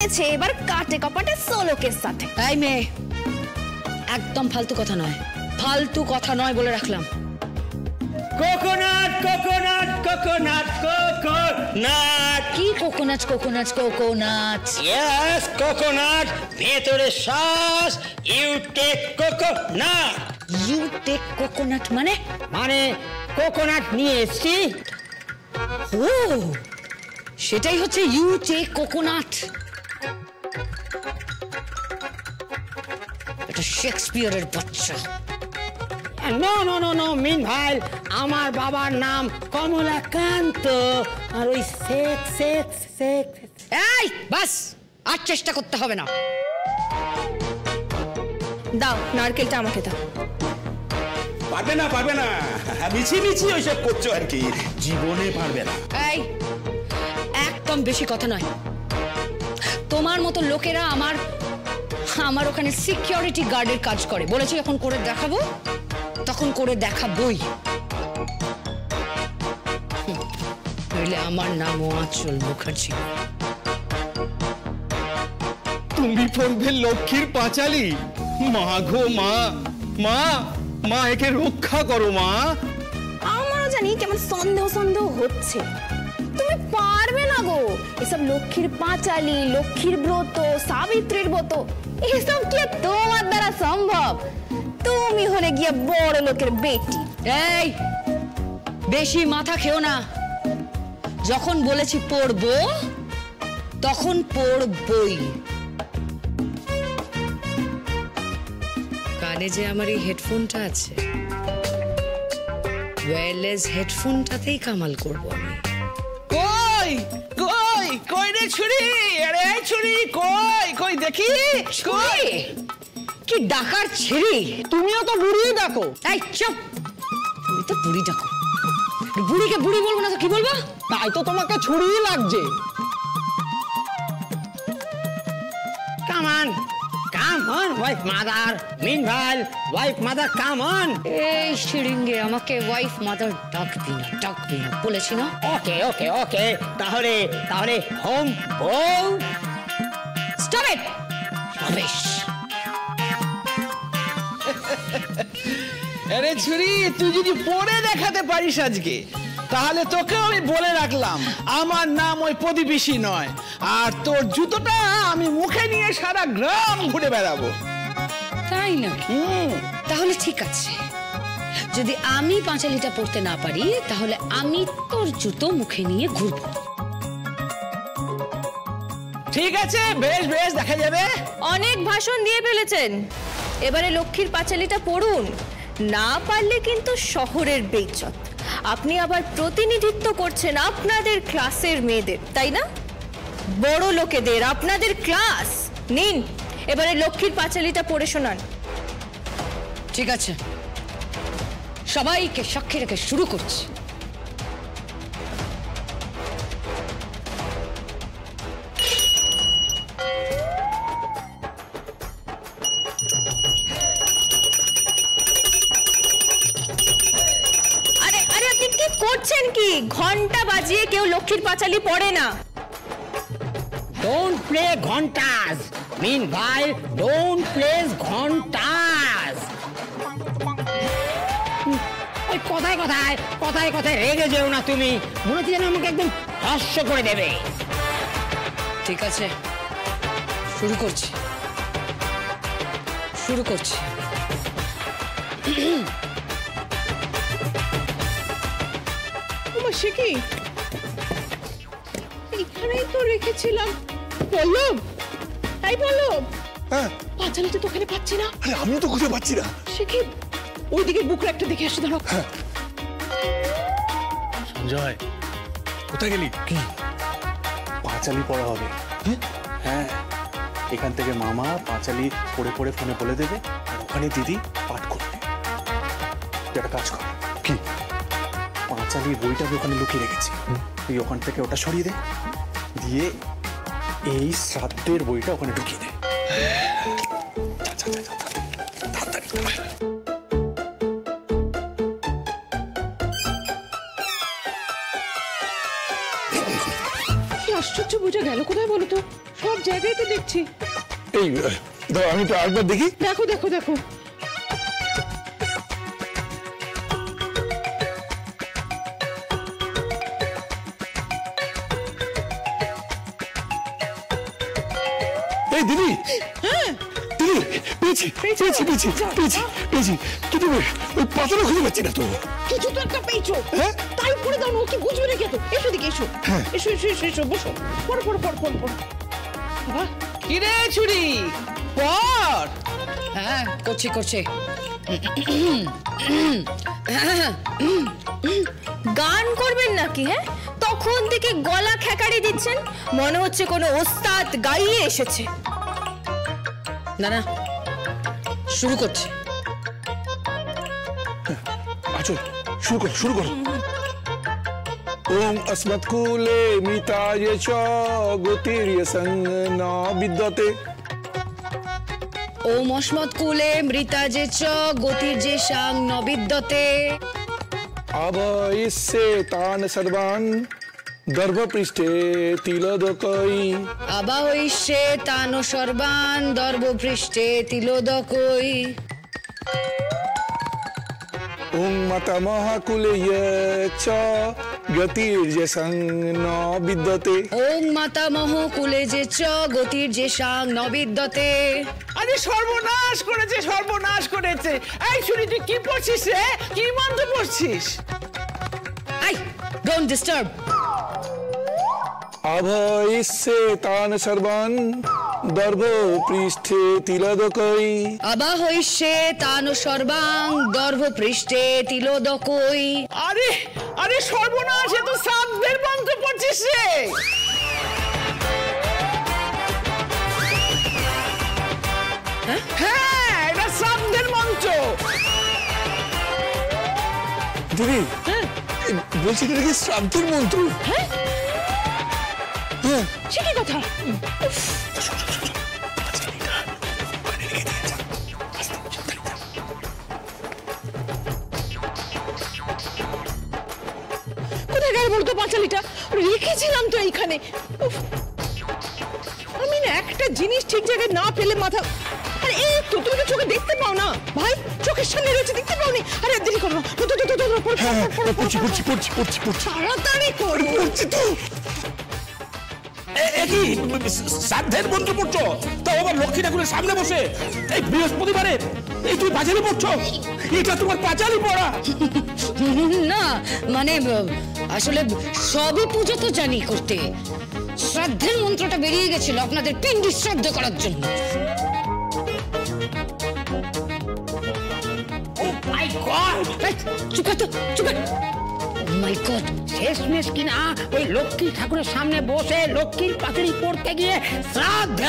এবার কাটে কপাটে সোলোকের সাথে। এই মেয়ে, একদম ফালতু কথা নয়, ফালতু কথা নয় বলে রাখলাম। Coconut coconut coconut coconut. কি coconut coconut coconut? Yes coconut, ভেতরে শ্বাস। You take coconut. You take coconut মানে? মানে কোকোনাট নিয়ে এসছি। ও, সেটাই হচ্ছে ইউ টেক কোকোনাট। এটা শেক্সপিয়ারের বাচ্চা। নো নো নো নো মিন ভাই, আমার বাবার নাম কমলাকান্ত, আর ওই শেখ শেখ শেখ। এই বাস, আর চেষ্টা করতে হবে না। দাও নারকেলটা আমাকে দাও। পারবে না পারবে না, মিছি মিছি ওইসব করছো আর কি, জীবনে পারবে না। এই একদম বেশি কথা নয়। তোমার মতো লোকেরা আমার ওখানে সিকিউরিটি গার্ডের কাজ করে। বলেছি যখন করে দেখাবো তখন করে দেখাবই। নইলে আমার নামও আঁচল মুখার্জি। তুমি পড়বে লক্ষ্মীর পাঁচালী। মা গো মা, মা মা একে রক্ষা করো মা। আমারও জানি কেমন সন্দেহ সন্দেহ হচ্ছে। তুমি পারবে না গো এসব লক্ষ্মীর পাঁচালী, লক্ষ্মীর ব্রত, সাবিত্রীর ব্রত, এসব কি তোমার দ্বারা সম্ভব? তুমি হলে গিয়ে বড় লোকের বেটি। এই বেশি মাথা খেও না। যখন বলেছি পড়বো তখন পড়বই। কানে যে আমার এই হেডফোনটা আছে, ওয়্যারলেস হেডফোনটাতেই কামাল করবো আমি। কই কই কই রে ছুরি? আরে এই ছুরি কই কই দেখি কই? কি ডাকার ছিরি? তুমিও তো বুড়ি ডাকো। এই চুপ, তুমি তো বুড়ি ডাকো। বুড়িকে বুড়ি বলবো না তো কি বলবো? তাই তো তোমাকে ছুরি লাগছে। Come on, come on, wife mother. Meanwhile, wife mother, come on. এই শিরিঙ্গে আমাকে ওয়াইফ মাদার ডাকবি না, বলেছি না? ওকে ওকে ওকে, তাহলে তাহলে হোম বউ। Stop it, Ramesh. আরে ছুরি, তুই যদি পড়ে দেখাতে পারিস আজকে, তাহলে তোকেও আমি বলে রাখলাম আমার নাম ওই প্রদীপিসি নয়। আর তোর জুতোটা আমি মুখে নিয়ে সারা গ্রাম ঘুরে বেড়াবো। তাই না? তাহলে ঠিক আছে, যদি আমি পাঁচালিটা পড়তে না পারি তাহলে আমি তোর জুতো মুখে নিয়ে ঘুরবো। ঠিক আছে, বেশ বেশ, দেখা যাবে। অনেক ভাষণ দিয়ে ফেলেছেন, এবারে লক্ষ্মীর পাঁচালীটা পড়ুন। না পারলে কিন্তু শহরের বেইজ্জত। আপনি আবার প্রতিনিধিত্ব করছেন আপনাদের ক্লাসের মেয়েদের, তাই না? বড় লোকেদের, আপনাদের ক্লাস। নিন এবারে লক্ষ্মীর পাঁচালীটা পড়ে শোনান। ঠিক আছে, সবাইকে সাক্ষী রেখে শুরু করছি। আরে আরে আপনি কি করছেন? কি ঘন্টা বাজিয়ে কেউ লক্ষ্মীর পাঁচালী পড়ে না। Don't play ঘন্টাস। Meanwhile, don't play ঘন্টাস। ওই কথায় কথায় কথায় কথায় রেগে যেও না তুমি, মনে হচ্ছে যেন আমাকে একদম হাস্য করে দেবে। ঠিক আছে, শুরু করছি। সে কি এখানেই তো রেখেছিলাম। পল্লব, তাই পল্লব, হ্যাঁ পাঁচালি তো তোখানে পাচ্ছি না। আরে আমিও তো খুঁজে পাচ্ছি না। সে কি ওইদিকে বুক একটা দেখে আসতে ধরো। সঞ্জয়, কোথায় গেলি? কি পাঁচালি পড়া হবে? হ্যাঁ, এখান থেকে মামা পাঁচালি পড়ে পড়ে ফোনে বলে দেবে, আর ওখানে দিদি পাঠ করবে। একটা কাজ কর। কি? পাঁচালি বইটা আমি ওখানে লুকিয়ে রেখেছি, তুই ওখান থেকে ওটা সরিয়ে দে, দিয়ে এই শ্রাদ্ধের বইটা ওখানে ঢুকিয়ে দে। কি আশ্চর্য, বইটা গেল কোথায় বলো তো? সব সব জায়গায় তো দেখছি। এই দাও আমি তো আরেকবার দেখি। দেখো দেখো দেখো। এই দিদি, দিদি পেয়েছি পেয়েছি পেয়েছি পেয়েছি পেয়েছি, কিন্তু ওই পাতাটা খুঁজে পাচ্ছি না তো। কিছু তো একটা পেয়েছো, তাই পড়ে দাও না, ও কি বুঝবে না কেন? এসো দিকে এসো, এসো এসো এসো এসো, বসো, পড়ো পড়ো পড়ো পড়ো পড়ো। বাবা কিরে ছুরি পর। হ্যাঁ করছি করছি। গান করবেন নাকি? হ্যাঁ, তখন থেকে গলা খেকারি দিচ্ছেন, মনে হচ্ছে কোনো ওস্তাদ গাইয়ে এসেছে। না না, শুরু করছি। আচ্ছা শুরু করো শুরু করো। ওম अस्मत्कुले मृताय च गोतिर्य संग विद्यते। ওম অস্মৎকুলে মৃতা যে চ গতির যে সাং নবিদ্যতে। अवयस्ये तान् सर्वान् गर्भपृष्ठे तिलोदकई। আবাহৈষ্যে তান সর্বান দর্ভপৃষ্ঠে তিলোদকই। ओम मातामहकुले च गतिर्यसं न विद्यते। ওম মাতামহ কুলে যে চ গতির যে সাং নবিদ্যতে। আরে সর্বনাশ করেছে সর্বনাশ করেছে। এই ছুরি তুই কি পড়ছিস রে? কি মন্ত্র পড়ছিস? I don't disturb. अभयस्ये तान् सर्वान् गर्भपृष्ठे तिलोदकई। আবাহৈষ্যে তান সর্বাং দর্ভপৃষ্ঠে তিলোদকই। আরে আরে সর্বনাশ, এ তো শ্রাদ্ধের মন্ত্র পড়ছিস রে। হ্যাঁ এটা শ্রাদ্ধের মন্ত্র। দিদি বলছি এটা কি শ্রাদ্ধের মন্ত্র? সে কি কথা? কোথায় গেল বলতো পাঁচালিটা? রেখেছিলাম তো এইখানে। উফ, আমি না একটা জিনিস ঠিক জায়গায় না পেলে মাথা। আরে এই তো, তুমি তো চোখে দেখতে পাও না ভাই, চোখের সামনে রয়েছে, দেখতে পাও নি? আরে দেরি করো না, পড়ছি পড়ছি পড়ছি পড়ছি পড়ছি তাড়াতাড়ি করো। পড়ছি তো। কি শ্রাদ্ধের মন্ত্র পড়ছো? তাও আবার লক্ষ্মী ঠাকুরের সামনে বসে, এই বৃহস্পতিবারে এই তুই পাঁচালি পড়ছো? এটা তোমার পাঁচালি পড়া? না মানে আসলে সবই পুজো তো জানি করতে। শ্রাদ্ধের মন্ত্রটা বেরিয়ে গেছিল আপনাদের পিণ্ডি শ্রাদ্ধ করার জন্য। ও মাই গড, চুপ কর তো, চুপ কর। মাই গড, শেষমেশ কিনা ওই লক্ষ্মী ঠাকুরের সামনে বসে লক্ষ্মীর পাঁচালি পড়তে গিয়ে শ্রাদ্ধের